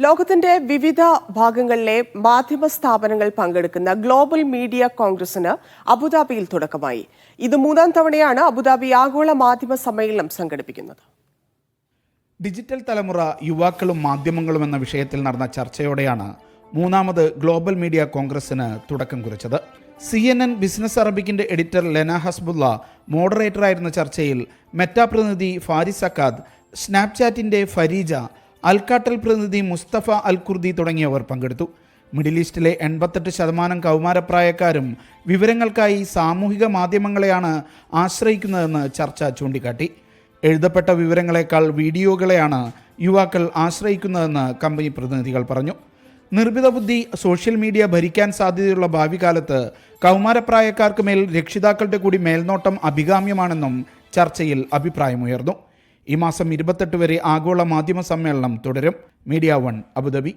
ലോകത്തിന്റെ വിവിധ ഭാഗങ്ങളിലെ മാധ്യമ സ്ഥാപനങ്ങൾ പങ്കെടുക്കുന്ന ഗ്ലോബൽ മീഡിയ കോൺഗ്രസിന് അബുദാബിയിൽ തുടക്കമായി. ഇത് മൂന്നാം തവണയാണ് അബുദാബി ആഗോള മാധ്യമ സമ്മേളനം സംഘടിപ്പിക്കുന്നത്. ഡിജിറ്റൽ തലമുറ, യുവാക്കളും മാധ്യമങ്ങളും എന്ന വിഷയത്തിൽ നടന്ന ചർച്ചയോടെയാണ് മൂന്നാമത് ഗ്ലോബൽ മീഡിയ കോൺഗ്രസിന് തുടക്കം കുറിച്ചത്. CNN ബിസിനസ് അറബിക്കിന്റെ എഡിറ്റർ ലെന ഹസ്ബുള്ള മോഡറേറ്ററായിരുന്ന ചർച്ചയിൽ മെറ്റ പ്രതിനിധി ഫാരിസ് അക്കാദ്, സ്നാപ്ചാറ്റിന്റെ ഫരീജ, അൽക്കാട്ടൽ പ്രതിനിധി മുസ്തഫ അൽ കുർദി തുടങ്ങിയവർ പങ്കെടുത്തു. മിഡിൽ ഈസ്റ്റിലെ 88% കൗമാരപ്രായക്കാരും വിവരങ്ങൾക്കായി സാമൂഹിക മാധ്യമങ്ങളെയാണ് ആശ്രയിക്കുന്നതെന്ന് ചർച്ച ചൂണ്ടിക്കാട്ടി. എഴുതപ്പെട്ട വിവരങ്ങളെക്കാൾ വീഡിയോകളെയാണ് യുവാക്കൾ ആശ്രയിക്കുന്നതെന്ന് കമ്പനി പ്രതിനിധികൾ പറഞ്ഞു. നിർമ്മിത ബുദ്ധി, സോഷ്യൽ മീഡിയ ഭരിക്കാൻ സാധ്യതയുള്ള ഭാവി കാലത്ത് കൗമാരപ്രായക്കാർക്ക് മേൽ രക്ഷിതാക്കളുടെ കൂടി മേൽനോട്ടം അഭികാമ്യമാണെന്നും ചർച്ചയിൽ അഭിപ്രായമുയർന്നു. ഈ മാസം 28 വരെ ആഗോള മാധ്യമ സമ്മേളനം തുടരും. Media 1 Abu Dhabi.